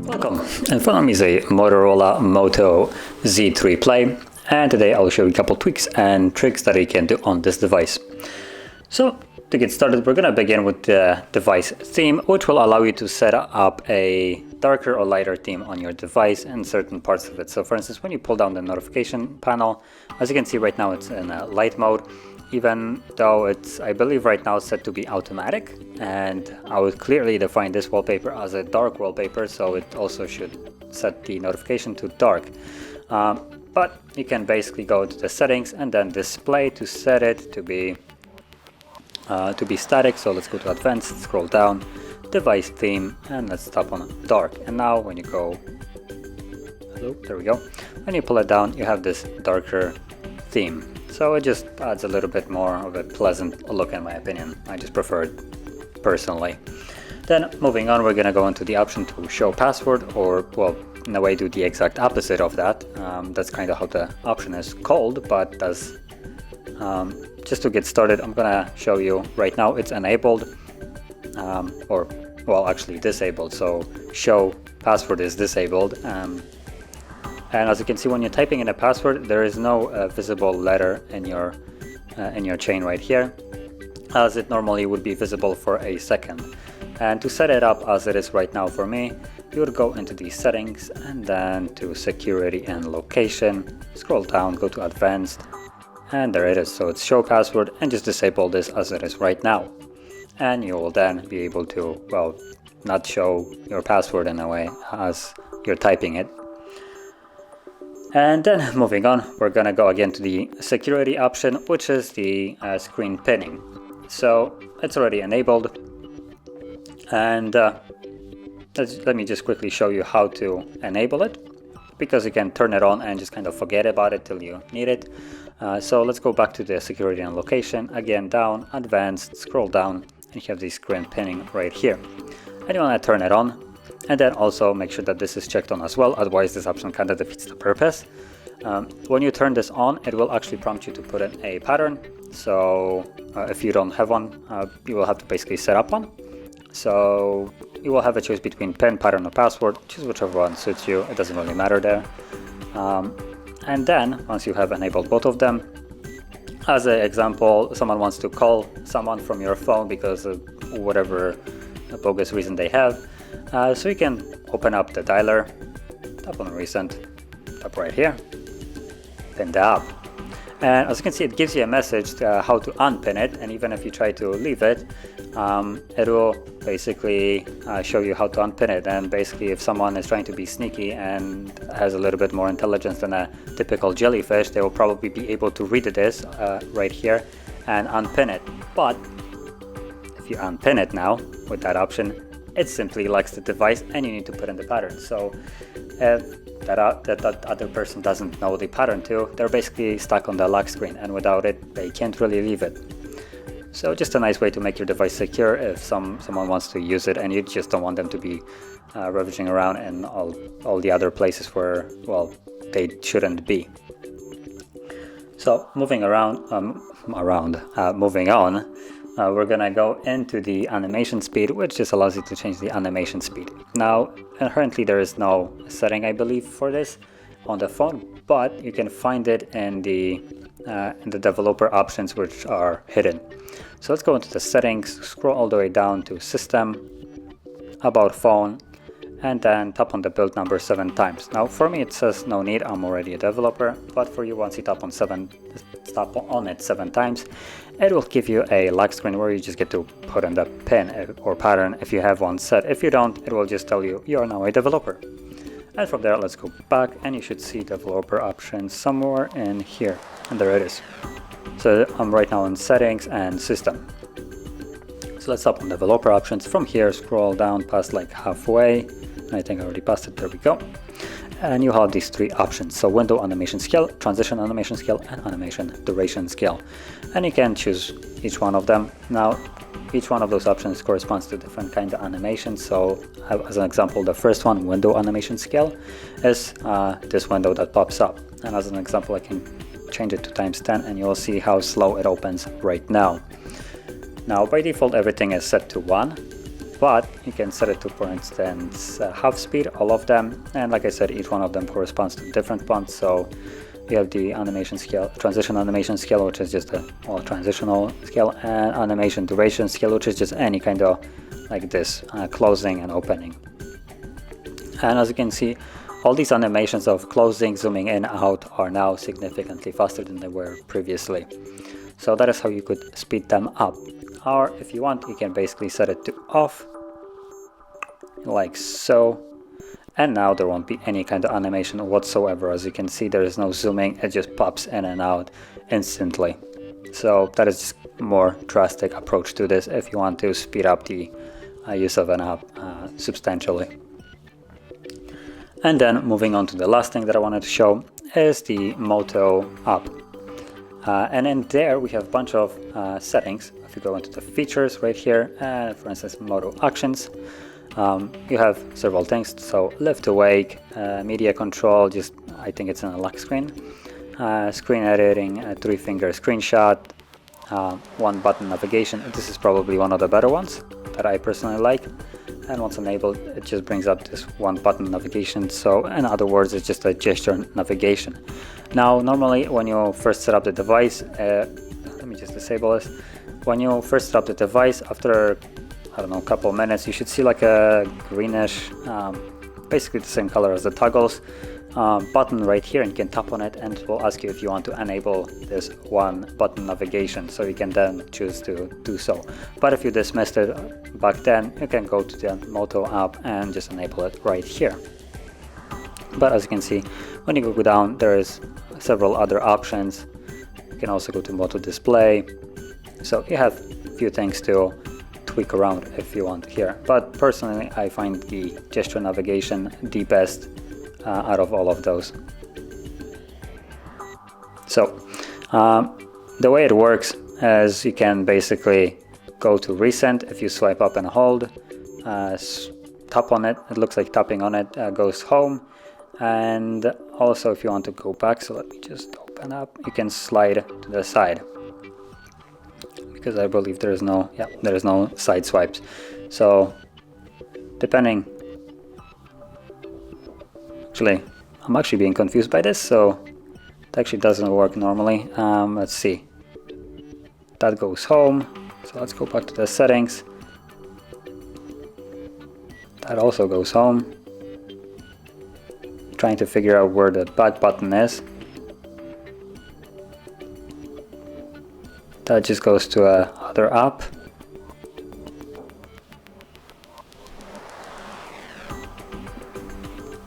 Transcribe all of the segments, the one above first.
Welcome, in front of me is a Motorola Moto Z3 Play, and today I'll show you a couple tweaks and tricks that you can do on this device. So to get started, we're going to begin with the device theme, which will allow you to set up a darker or lighter theme on your device in certain parts of it. So for instance, when you pull down the notification panel, as you can see right now it's in light mode, even though it's, I believe right now, set to be automatic, and I would clearly define this wallpaper as a dark wallpaper, so it also should set the notification to dark. But you can basically go to the settings and then display to set it to be static. So let's go to advanced, scroll down, device theme, and let's tap on dark. And now when you go, hello, there we go. When you pull it down, you have this darker theme. So it just adds a little bit more of a pleasant look, in my opinion. I just prefer it personally. Then moving on, we're gonna go into the option to show password, or well, in a way do the exact opposite of that. That's kind of how the option is called, but does just to get started, I'm gonna show you right now it's enabled, or well, actually disabled. So show password is disabled, and as you can see, when you're typing in a password, there is no visible letter in your chain right here, as it normally would be visible for a second. And to set it up as it is right now for me, you would go into the settings and then to security and location, scroll down, go to advanced, and there it is. So it's show password, and just disable this as it is right now. And you will then be able to, well, not show your password in a way as you're typing it. And then moving on, we're gonna go again to the security option, which is the screen pinning. So it's already enabled, and let me just quickly show you how to enable it, because you can turn it on and just kind of forget about it till you need it. So let's go back to the security and location, again down, advanced, scroll down, and you have the screen pinning right here. And you want to turn it on, and then also make sure that this is checked on as well, otherwise this option kind of defeats the purpose. When you turn this on, it will actually prompt you to put in a pattern. So if you don't have one, you will have to basically set up one. So you will have a choice between pin, pattern, or password. Choose whichever one suits you, it doesn't really matter there. And then once you have enabled both of them, as an example, someone wants to call someone from your phone because of whatever bogus reason they have, so you can open up the dialer, tap on recent, tap right here, pin the app. And as you can see, it gives you a message how to unpin it, and even if you try to leave it, it will basically show you how to unpin it. And basically, if someone is trying to be sneaky and has a little bit more intelligence than a typical jellyfish, they will probably be able to read this right here and unpin it. But if you unpin it now with that option, it simply locks the device and you need to put in the pattern. So if that other person doesn't know the pattern too, they're basically stuck on the lock screen, and without it they can't really leave it. So just a nice way to make your device secure if someone wants to use it and you just don't want them to be ravaging around in all the other places where, well, they shouldn't be. So moving moving on, we're gonna go into the animation speed, which just allows you to change the animation speed. Now, inherently there is no setting, I believe, for this on the phone, but you can find it in the developer options, which are hidden. So let's go into the settings, scroll all the way down to system, about phone, and then tap on the build number 7 times. Now for me it says no need, I'm already a developer, but for you, once you tap on it 7 times, it will give you a lock screen where you just get to put in the pin or pattern if you have one set. If you don't, it will just tell you you are now a developer. And from there, let's go back, and you should see developer options somewhere in here, and there it is. So I'm right now in settings and system. So let's tap on developer options. From here, scroll down past like halfway. I think I already passed it, there we go. And you have these 3 options. So window animation scale, transition animation scale, and animation duration scale. And you can choose each one of them. Now, each one of those options corresponds to different kind of animation. So as an example, the first one, window animation scale, is this window that pops up. And as an example, I can change it to times 10 and you'll see how slow it opens right now. Now by default everything is set to 1, but you can set it to, for instance, half speed, all of them, and like I said, each one of them corresponds to different fonts. So you have the animation scale, transition animation scale, which is just a transitional scale, and animation duration scale, which is just any kind of like this, closing and opening. And as you can see, all these animations of closing, zooming in, out are now significantly faster than they were previously. So that is how you could speed them up. Or if you want, you can basically set it to off, like so. And now there won't be any kind of animation whatsoever. As you can see, there is no zooming, it just pops in and out instantly. So that is just a more drastic approach to this if you want to speed up the use of an app substantially. And then moving on to the last thing that I wanted to show is the Moto app. And in there we have a bunch of settings. If you go into the features right here, and for instance Moto actions, you have several things. So lift awake, media control, just I think it's an lock screen, screen editing, 3-finger screenshot, 1-button navigation. This is probably one of the better ones that I personally like. And once enabled, it just brings up this 1-button navigation. So in other words, it's just a gesture navigation. Now normally when you first set up the device, let me just disable this. When you first set up the device, after I don't know, a couple of minutes, you should see like a greenish, basically the same color as the toggles, button right here, and you can tap on it and it will ask you if you want to enable this 1-button navigation, so you can then choose to do so. But if you dismissed it back then, you can go to the Moto app and just enable it right here. But as you can see, when you go down, there is several other options. You can also go to Moto display, so you have a few things to tweak around if you want here. But personally, I find the gesture navigation the best out of all of those. So the way it works is you can basically go to recent. If you swipe up and hold, tap on it, it looks like tapping on it goes home. And also if you want to go back, so let me just open up, you can slide to the side, because I believe there is no side swipes. So depending, actually I'm actually being confused by this, so it actually doesn't work normally. Let's see, that goes home, so let's go back to the settings. That also goes home. Trying to figure out where the back button is. That just goes to other app.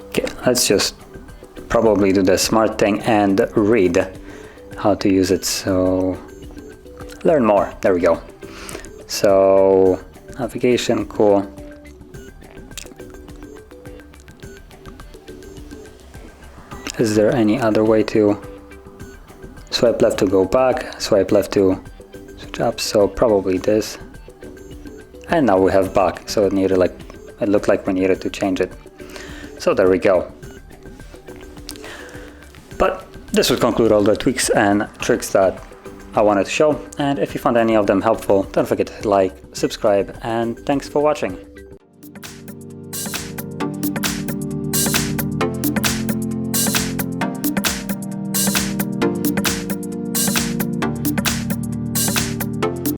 Okay, let's just probably do the smart thing and read how to use it. So learn more, there we go. So navigation, cool. Is there any other way to swipe left to go back, swipe left to switch up? So probably this. And now we have back, so it looked like we needed to change it. So there we go. But this would conclude all the tweaks and tricks that I wanted to show. And if you found any of them helpful, don't forget to like, subscribe, and thanks for watching.